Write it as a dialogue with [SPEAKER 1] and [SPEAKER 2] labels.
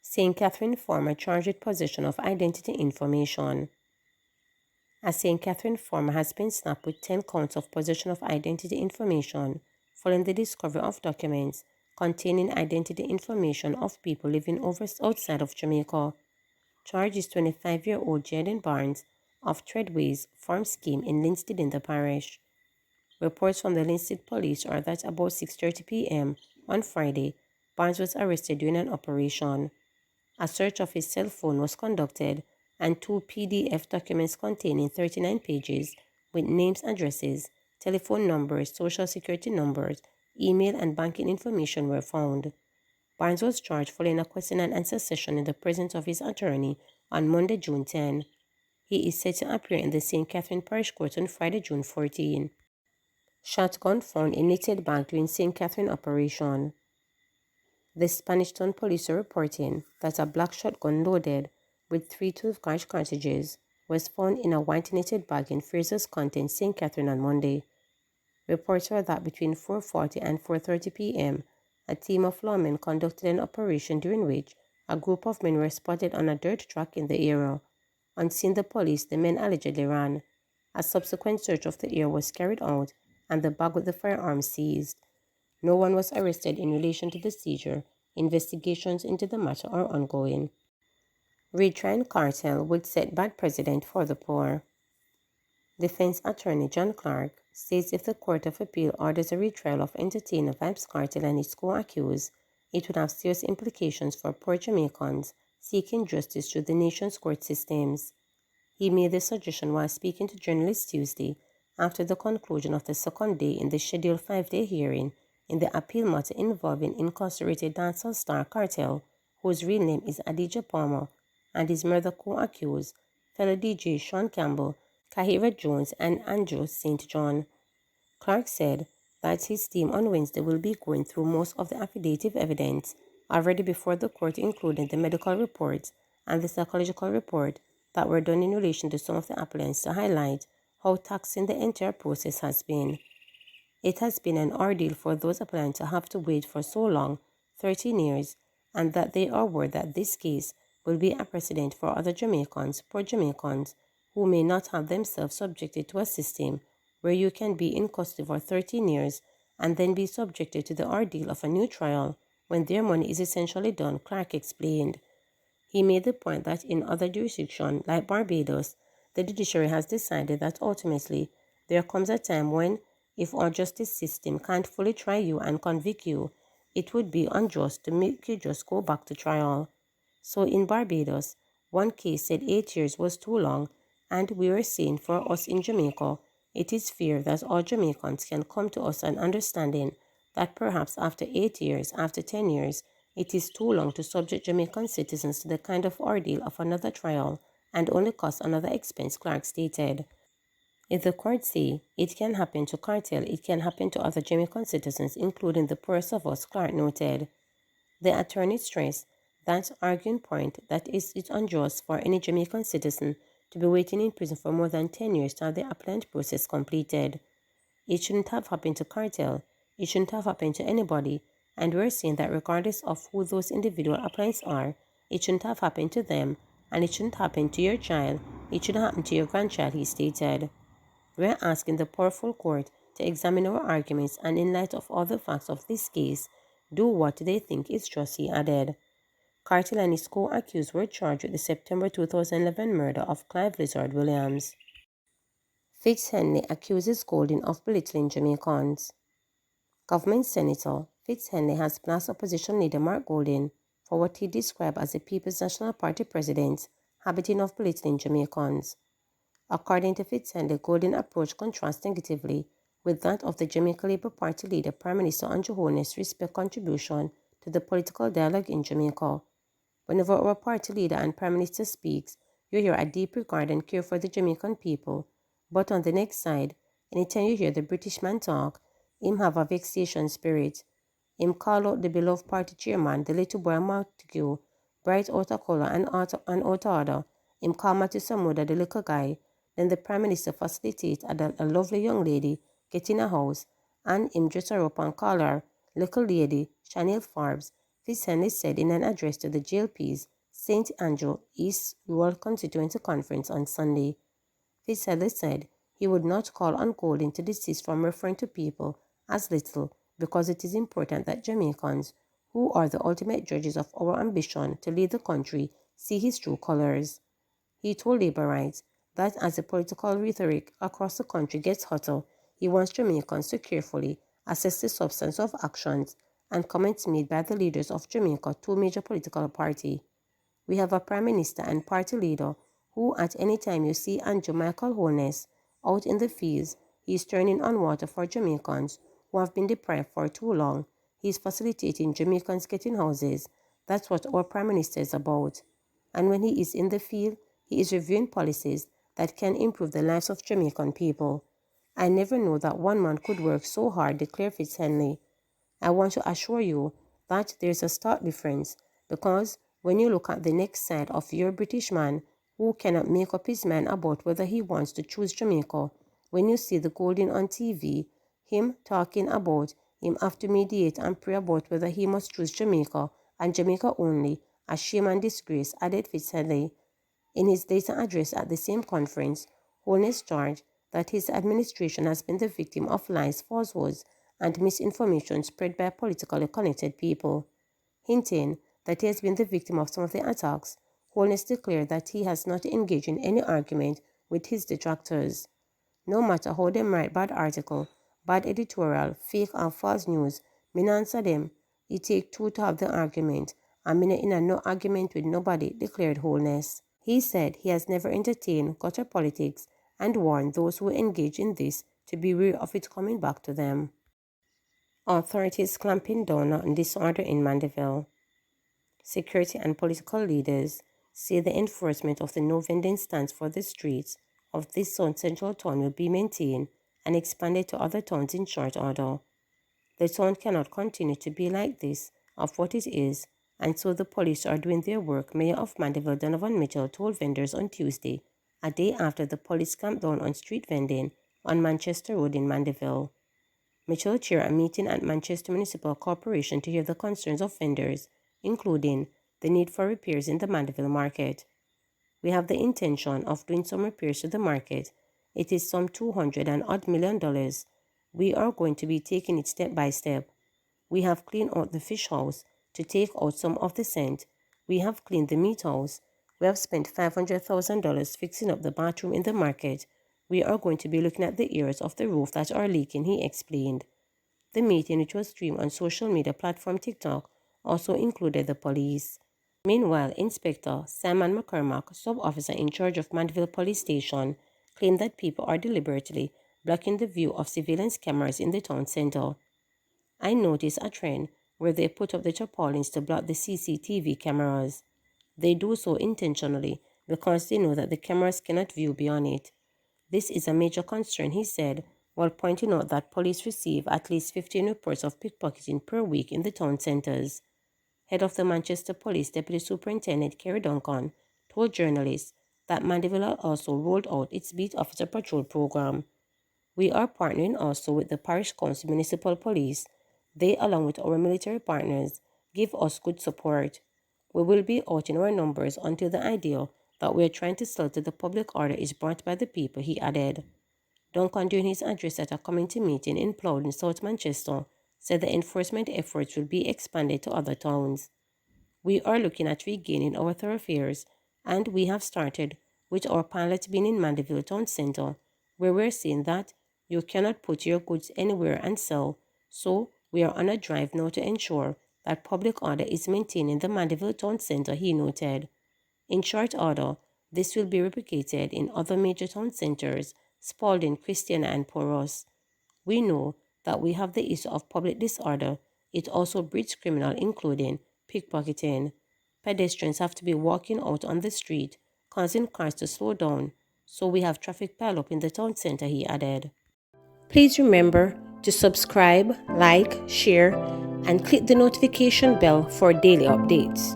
[SPEAKER 1] St. Catherine former charged with possession of identity information. A St. Catherine former has been snapped with 10 counts of possession of identity information following the discovery of documents containing identity information of people living outside of Jamaica. Charge is 25-year-old Jaden Barnes of Treadways Farm Scheme in Linstead in the parish. Reports from the Linstead police are that about 6:30 p.m. on Friday, Barnes was arrested during an operation. A search of his cell phone was conducted and 2 PDF documents containing 39 pages with names, addresses, telephone numbers, social security numbers, email and banking information were found. Barnes was charged following a question and answer session in the presence of his attorney on Monday, June 10. He is set to appear in the St. Catherine Parish Court on Friday, June 14. Shotgun found in knitted bag during St. Catherine operation. The Spanish Town police are reporting that a black shotgun loaded with 3 12-gauge cartridges was found in a white knitted bag in Fraser's Content, St. Catherine on Monday. Reports are that between 4:40 and 4:30 p.m., a team of lawmen conducted an operation during which a group of men were spotted on a dirt track in the area. On seeing the police, the men allegedly ran. A subsequent search of the area was carried out and the bag with the firearm seized. No one was arrested in relation to the seizure. Investigations into the matter are ongoing. Retrying cartel would set bad precedent for the poor. Defense attorney John Clark says if the Court of Appeal orders a retrial of entertainer Vybz Kartel and his co-accused, it would have serious implications for poor Jamaicans seeking justice through the nation's court systems. He made the suggestion while speaking to journalists Tuesday after the conclusion of the second day in the scheduled 5-day hearing in the appeal matter involving incarcerated dancehall star Kartel, whose real name is Adidja Palmer, and his murder co-accused, fellow DJ Sean Campbell, Kahira Jones, and Andrew St. John. Clark said that his team on Wednesday will be going through most of the affidavit evidence already before the court, including the medical report and the psychological report that were done in relation to some of the appellants, to highlight how taxing the entire process has been. It has been an ordeal for those appellants to have to wait for so long, 13 years, and that they are worried that this case will be a precedent for other Jamaicans, poor Jamaicans, who may not have themselves subjected to a system where you can be in custody for 13 years and then be subjected to the ordeal of a new trial when their money is essentially done, Clark explained. He made the point that in other jurisdictions, like Barbados, the judiciary has decided that ultimately there comes a time when, if our justice system can't fully try you and convict you, it would be unjust to make you just go back to trial. So in Barbados, one case said 8 years was too long, and we were saying for us in Jamaica, it is fair that all Jamaicans can come to us an understanding that perhaps after 8 years, after 10 years, it is too long to subject Jamaican citizens to the kind of ordeal of another trial and only cost another expense, Clark stated. If the courts say it can happen to Kartel, it can happen to other Jamaican citizens, including the poorest of us, Clark noted. The attorney stressed that arguing point that it's unjust for any Jamaican citizen to be waiting in prison for more than 10 years to have the appellant process completed. It shouldn't have happened to Kartel. It shouldn't have happened to anybody. And we're saying that regardless of who those individual appellants are, it shouldn't have happened to them, and it shouldn't happen to your child. It shouldn't happen to your grandchild, he stated. We're asking the powerful court to examine our arguments and, in light of all the facts of this case, do what they think is just, he added. Kartel and his co-accused were charged with the September 2011 murder of Clive Lizard Williams. Fitzhenley accuses Golding of belittling Jamaicans. Government Senator Fitzhenley has blasted opposition leader Mark Golding for what he described as the People's National Party president habiting of belittling Jamaicans. According to Fitzhenley, Golding approach contrasts negatively with that of the Jamaica Labour Party leader Prime Minister Andrew Holness' respect contribution to the political dialogue in Jamaica. Whenever our party leader and Prime Minister speaks, you hear a deep regard and care for the Jamaican people. But on the next side, anytime you hear the British man talk, him have a vexation spirit. Him call out the beloved party chairman, the little boy Montague, bright out of colour and out of order. Him call Matthew Samuda, the little guy, Then the Prime Minister facilitated a lovely young lady get in a house and him dress her up and call her little lady Chanel Forbes, Fitzhenley said in an address to the JLP's St. Andrew East Rural Constituency Conference on Sunday. Fitzhenley said he would not call on Golding to desist from referring to people as little because it is important that Jamaicans, who are the ultimate judges of our ambition to lead the country, see his true colors. He told Labourites that as the political rhetoric across the country gets hotter, he wants Jamaicans to carefully assess the substance of actions and comments made by the leaders of Jamaica's two major political parties. We have a Prime Minister and party leader who at any time you see Andrew Michael Holness out in the fields, he is turning on water for Jamaicans who have been deprived for too long. He is facilitating Jamaicans getting houses. That's what our Prime Minister is about. And when he is in the field, he is reviewing policies that can improve the lives of Jamaican people. I never knew that one man could work so hard, declared Fitzhenley. I want to assure you that there is a stark difference because when you look at the next side of your British man who cannot make up his mind about whether he wants to choose Jamaica, when you see the Golding on TV, him talking about him have to mediate and pray about whether he must choose Jamaica and Jamaica only, a shame and disgrace, added Fitzhenley. In his later address at the same conference, Holness charged that his administration has been the victim of lies, falsehoods, and misinformation spread by politically connected people. Hinting that he has been the victim of some of the attacks, Holness declared that he has not engaged in any argument with his detractors. No matter how them write bad article, bad editorial, fake and false news, me no answer them. It take two to have the argument, and me no in a no argument with nobody, declared Holness. He said he has never entertained gutter politics and warned those who engage in this to be wary of it coming back to them. Authorities clamping down on disorder in Mandeville. Security and political leaders say the enforcement of the no vending stance for the streets of this South Central town will be maintained and expanded to other towns in short order. The town cannot continue to be like this of what it is, and so the police are doing their work, Mayor of Mandeville Donovan Mitchell told vendors on Tuesday, a day after the police clamped down on street vending on Manchester Road in Mandeville. Mitchell chaired a meeting at Manchester Municipal Corporation to hear the concerns of vendors, including the need for repairs in the Mandeville market. We have the intention of doing some repairs to the market. It is some $200 million. We are going to be taking it step by step. We have cleaned out the fish house to take out some of the scent. We have cleaned the meat house. We have spent $500,000 fixing up the bathroom in the market. We are going to be looking at the areas of the roof that are leaking, he explained. The meeting, which was streamed on social media platform TikTok, also included the police. Meanwhile, Inspector Simon McCormack, sub-officer in charge of Mandeville Police Station, claimed that people are deliberately blocking the view of surveillance cameras in the town center. I noticed a trend where they put up the tarpaulins to block the CCTV cameras. They do so intentionally because they know that the cameras cannot view beyond it. This is a major concern, he said, while pointing out that police receive at least 15 reports of pickpocketing per week in the town centers. Head of the Manchester Police Deputy Superintendent Kerry Duncan told journalists that Mandeville also rolled out its Beat Officer Patrol program. We are partnering also with the Parish Council Municipal Police. They, along with our military partners, give us good support. We will be out in our numbers until the idea that we are trying to sell to the public order is brought by the people, he added. Duncan, during his address at a community meeting in Plowden, South Manchester, said the enforcement efforts will be expanded to other towns. We are looking at regaining our thoroughfares, and we have started with our pilot being in Mandeville Town Centre, where we're seeing that you cannot put your goods anywhere and sell, so we are on a drive now to ensure that public order is maintained in the Mandeville Town Centre, he noted. In short order, this will be replicated in other major town centres, Spalding, Christiana and Poros. We know that we have the issue of public disorder. It also breeds criminal, including pickpocketing. Pedestrians have to be walking out on the street, causing cars to slow down, so we have traffic pile up in the town centre, he added. Please remember to subscribe, like, share, and click the notification bell for daily updates.